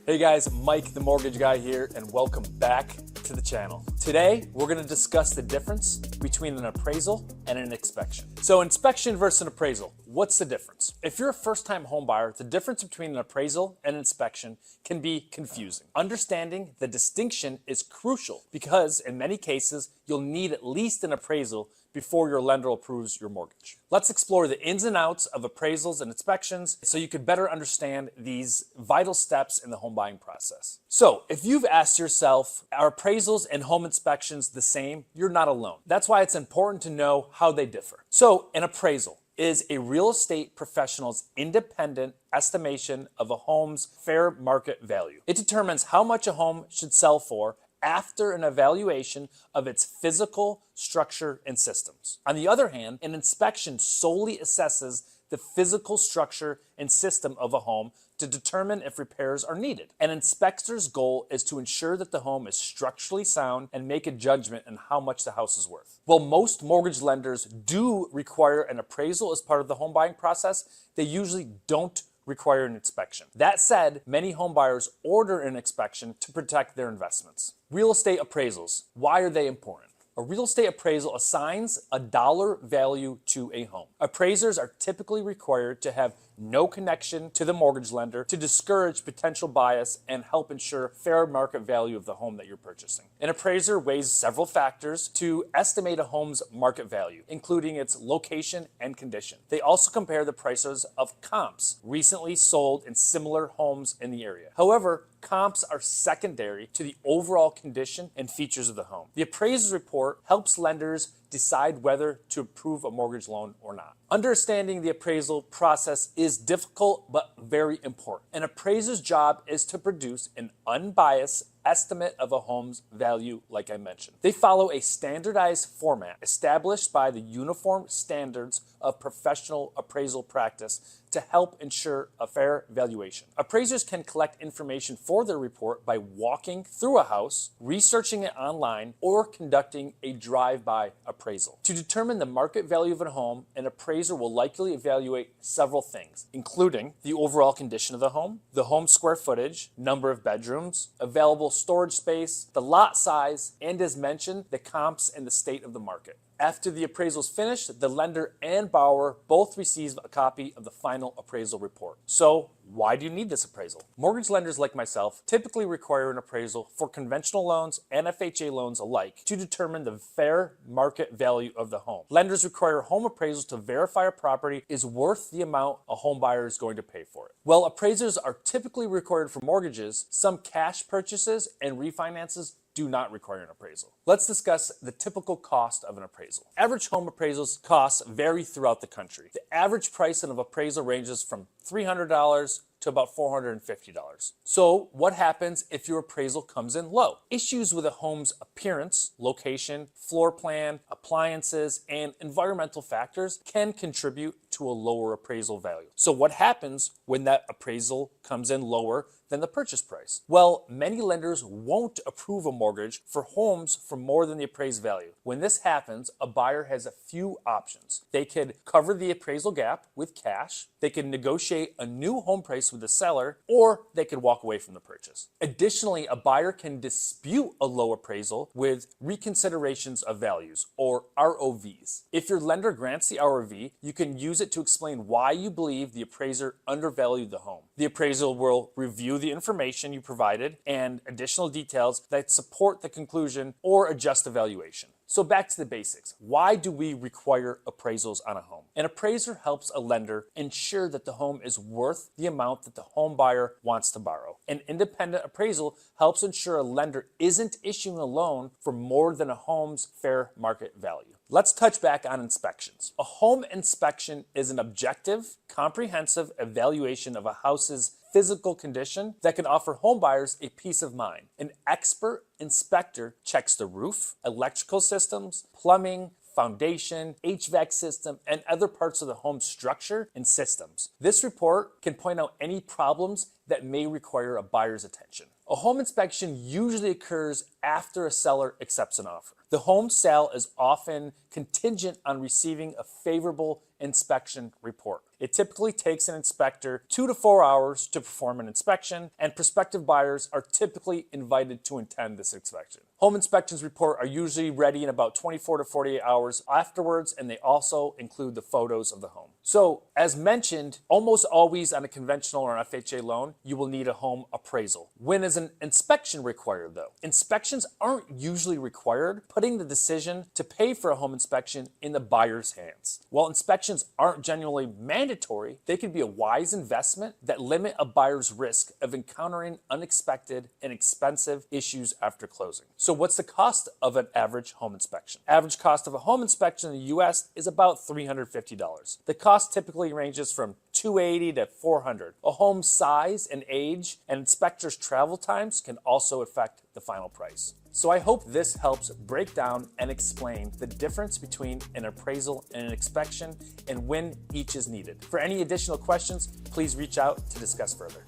Hey guys, Mike the Mortgage Guy here, and welcome back to the channel. Today, we're going to discuss the difference between an appraisal and an inspection. So inspection versus an appraisal, what's the difference? If you're a first-time home buyer, the difference between an appraisal and inspection can be confusing. Understanding the distinction is crucial because in many cases, you'll need at least an appraisal before your lender approves your mortgage. Let's explore the ins and outs of appraisals and inspections so you could better understand these vital steps in the home buying process. So if you've asked yourself, are appraisals and home inspections the same? You're not alone. That's why it's important to know how they differ. So an appraisal is a real estate professional's independent estimation of a home's fair market value. It determines how much a home should sell for after an evaluation of its physical structure and systems. On the other hand, an inspection solely assesses the physical structure and system of a home to determine if repairs are needed. An inspector's goal is to ensure that the home is structurally sound and make a judgment on how much the house is worth. While most mortgage lenders do require an appraisal as part of the home buying process, they usually don't require an inspection. That said, many home buyers order an inspection to protect their investments. Real estate appraisals, why are they important? A real estate appraisal assigns a dollar value to a home. Appraisers are typically required to have no connection to the mortgage lender to discourage potential bias and help ensure fair market value of the home that you're purchasing. An appraiser weighs several factors to estimate a home's market value, including its location and condition. They also compare the prices of comps recently sold in similar homes in the area. However, comps are secondary to the overall condition and features of the home. The appraiser's report helps lenders decide whether to approve a mortgage loan or not. Understanding the appraisal process is difficult but very important. An appraiser's job is to produce an unbiased estimate of a home's value, like I mentioned. They follow a standardized format established by the Uniform Standards of Professional Appraisal Practice to help ensure a fair valuation. Appraisers can collect information for their report by walking through a house, researching it online, or conducting a drive-by appraisal. To determine the market value of a home, an appraiser will likely evaluate several things, including the overall condition of the home square footage, number of bedrooms, available storage space, the lot size, and as mentioned, the comps and the state of the market. After the appraisal is finished, the lender and borrower both receive a copy of the final appraisal report. So, why do you need this appraisal? Mortgage lenders like myself typically require an appraisal for conventional loans and FHA loans alike to determine the fair market value of the home. Lenders require home appraisals to verify a property is worth the amount a home buyer is going to pay for it. While appraisers are typically required for mortgages, some cash purchases and refinances do not require an appraisal. Let's discuss the typical cost of an appraisal. Average home appraisals costs vary throughout the country. The average price of an appraisal ranges from $300 to about $450. So what happens if your appraisal comes in low? Issues with a home's appearance, location, floor plan, appliances, and environmental factors can contribute to a lower appraisal value. So what happens when that appraisal comes in lower than the purchase price? Well, many lenders won't approve a mortgage for homes for more than the appraised value. When this happens, a buyer has a few options. They could cover the appraisal gap with cash, they could negotiate a new home price with the seller, or they could walk away from the purchase. Additionally, a buyer can dispute a low appraisal with reconsiderations of values, or ROVs. If your lender grants the ROV, you can use it to explain why you believe the appraiser undervalued the home. The appraiser will review the information you provided and additional details that support the conclusion or adjust the valuation. So back to the basics. Why do we require appraisals on a home? An appraiser helps a lender ensure that the home is worth the amount that the home buyer wants to borrow. An independent appraisal helps ensure a lender isn't issuing a loan for more than a home's fair market value. Let's touch back on inspections. A home inspection is an objective, comprehensive evaluation of a house's physical condition that can offer home buyers a peace of mind. An expert inspector checks the roof, electrical systems, plumbing, foundation, HVAC system, and other parts of the home structure and systems. This report can point out any problems that may require a buyer's attention. A home inspection usually occurs after a seller accepts an offer. The home sale is often contingent on receiving a favorable inspection report. It typically takes an inspector 2 to 4 hours to perform an inspection, and prospective buyers are typically invited to attend this inspection. Home inspections report are usually ready in about 24 to 48 hours afterwards, and they also include the photos of the home. So, as mentioned, almost always on a conventional or an FHA loan, you will need a home appraisal. When is an inspection required though? Inspections aren't usually required, putting the decision to pay for a home inspection in the buyer's hands. While inspections aren't generally mandatory, they can be a wise investment that limit a buyer's risk of encountering unexpected and expensive issues after closing. So what's the cost of an average home inspection? Average cost of a home inspection in the US is about $350. The cost typically ranges from $280 to $400. A home's size and age and inspectors' travel times can also affect the final price. So I hope this helps break down and explain the difference between an appraisal and an inspection and when each is needed. For any additional questions, please reach out to discuss further.